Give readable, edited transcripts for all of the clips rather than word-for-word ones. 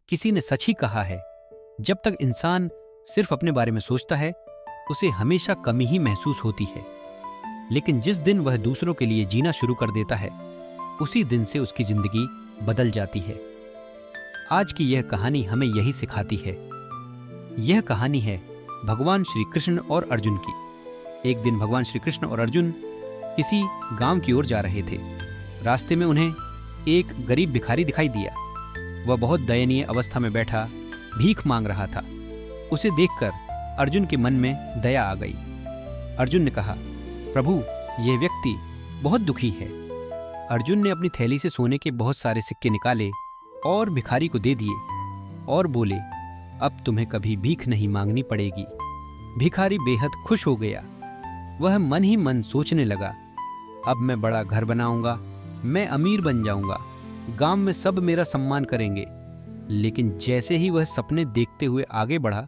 किसी ने सच ही कहा है, जब तक इंसान सिर्फ अपने बारे में सोचता है उसे हमेशा कमी ही महसूस होती है, लेकिन जिस दिन वह दूसरों के लिए जीना शुरू कर देता है उसी दिन से उसकी जिंदगी बदल जाती है। आज की यह कहानी हमें यही सिखाती है। यह कहानी है भगवान श्री कृष्ण और अर्जुन की। एक दिन भगवान श्री कृष्ण और अर्जुन किसी गांव की ओर जा रहे थे। रास्ते में उन्हें एक गरीब भिखारी दिखाई दिया। वह बहुत दयनीय अवस्था में बैठा भीख मांग रहा था। उसे देखकर अर्जुन के मन में दया आ गई। अर्जुन ने कहा, प्रभु, यह व्यक्ति बहुत दुखी है। अर्जुन ने अपनी थैली से सोने के बहुत सारे सिक्के निकाले और भिखारी को दे दिए और बोले, अब तुम्हें कभी भीख नहीं मांगनी पड़ेगी। भिखारी बेहद खुश हो गया। वह मन ही मन सोचने लगा, अब मैं बड़ा घर बनाऊंगा, मैं अमीर बन जाऊंगा, गांव में सब मेरा सम्मान करेंगे। लेकिन जैसे ही वह सपने देखते हुए आगे बढ़ा,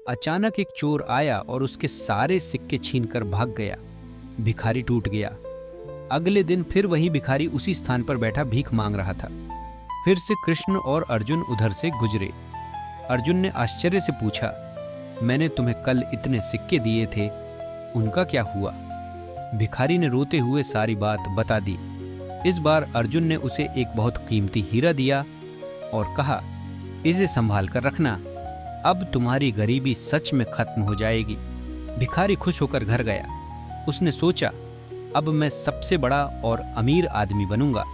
अचानक एक चोर आया और उसके सारे सिक्के छीनकर भाग गया। भिखारी टूट गया। अगले दिन फिर वही भिखारी उसी स्थान पर बैठा भीख मांग रहा था। फिर से कृष्ण और अर्जुन उधर से गुजरे। अर्जुन ने आश्चर्य से पूछा, मैंने तुम्हें कल इतने सिक्के दिए थे, उनका क्या हुआ? भिखारी ने रोते हुए सारी बात बता दी। इस बार अर्जुन ने उसे एक बहुत कीमती हीरा दिया और कहा, इसे संभाल कर रखना, अब तुम्हारी गरीबी सच में खत्म हो जाएगी। भिखारी खुश होकर घर गया। उसने सोचा, अब मैं सबसे बड़ा और अमीर आदमी बनूंगा।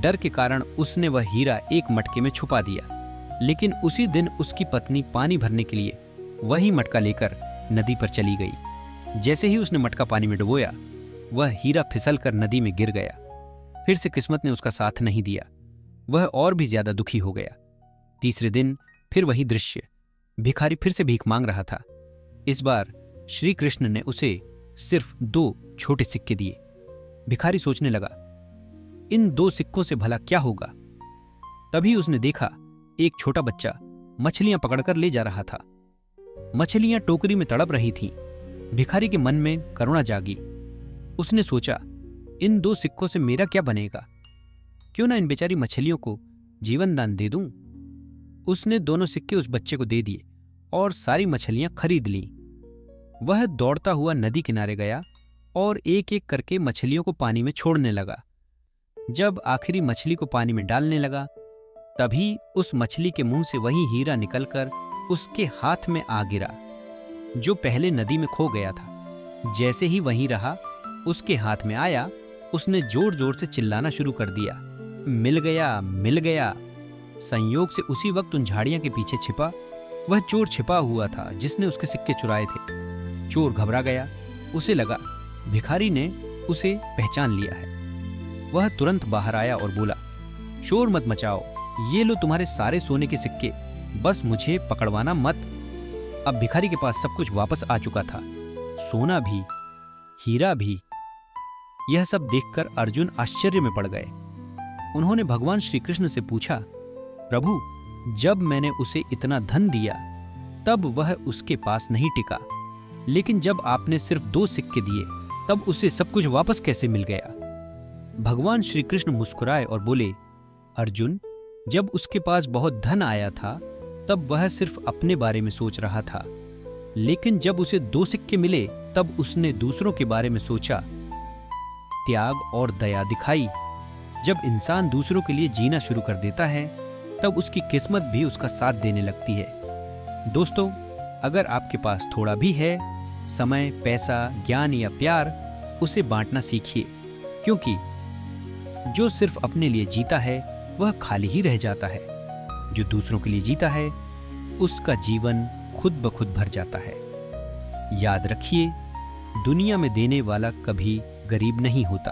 डर के कारण उसने वह हीरा एक मटके में छुपा दिया। लेकिन उसी दिन उसकी पत्नी पानी भरने के लिए वही मटका लेकर नदी पर चली गई। जैसे ही उसने मटका पानी में डुबोया, वह हीरा फिसलकर नदी में गिर गया। फिर से किस्मत ने उसका साथ नहीं दिया। वह और भी ज्यादा दुखी हो गया। तीसरे दिन फिर वही दृश्य। भिखारी फिर से भीख मांग रहा था। इस बार श्री कृष्ण ने उसे सिर्फ 2 छोटे सिक्के दिए। भिखारी सोचने लगा, इन 2 सिक्कों से भला क्या होगा? तभी उसने देखा एक छोटा बच्चा मछलियां पकड़कर ले जा रहा था। मछलियां टोकरी में तड़प रही थीं। भिखारी के मन में करुणा जागी। उसने सोचा, इन 2 सिक्कों से मेरा क्या बनेगा? क्यों ना इन बेचारी मछलियों को जीवन दान दे दूं। उसने दोनों सिक्के उस बच्चे को दे दिए और सारी मछलियां खरीद लीं। वह दौड़ता हुआ नदी किनारे गया और एक एक करके मछलियों को पानी में छोड़ने लगा। जब आखिरी मछली को पानी में डालने लगा, तभी उस मछली के मुंह से वही हीरा निकलकर उसके हाथ में आ गिरा, जो पहले नदी में खो गया था। जैसे ही वहीं रहा, उसके हाथ में आया, उसने जोर जोर से चिल्लाना शुरू कर दिया, मिल गया, मिल गया। संयोग से उसी वक्त उन झाड़ियों के पीछे छिपा वह चोर छिपा हुआ था जिसने उसके सिक्के चुराए थे। चोर घबरा गया। उसे लगा भिखारी ने उसे पहचान लिया है। वह तुरंत बाहर आया और बोला, शोर मत मचाओ, ये लो तुम्हारे सारे सोने के सिक्के, बस मुझे पकड़वाना मत। अब भिखारी के पास सब कुछ वापस आ चुका था, सोना भी, हीरा भी। यह सब देखकर अर्जुन आश्चर्य में पड़ गए। उन्होंने भगवान श्री कृष्ण से पूछा, प्रभु, जब मैंने उसे इतना धन दिया तब वह उसके पास नहीं टिका, लेकिन जब आपने सिर्फ 2 सिक्के दिए तब उसे सब कुछ वापस कैसे मिल गया? भगवान श्री कृष्ण मुस्कुराए और बोले, अर्जुन, जब उसके पास बहुत धन आया था तब वह सिर्फ अपने बारे में सोच रहा था, लेकिन जब उसे 2 सिक्के मिले तब उसने दूसरों के बारे में सोचा, त्याग और दया दिखाई। जब इंसान दूसरों के लिए जीना शुरू कर देता है तब उसकी किस्मत भी उसका साथ देने लगती है। दोस्तों, अगर आपके पास थोड़ा भी है, समय, पैसा, ज्ञान या प्यार, उसे बांटना सीखिए, क्योंकि जो सिर्फ अपने लिए जीता है वह खाली ही रह जाता है। जो दूसरों के लिए जीता है उसका जीवन खुद ब खुद भर जाता है। याद रखिए, दुनिया में देने वाला कभी गरीब नहीं होता।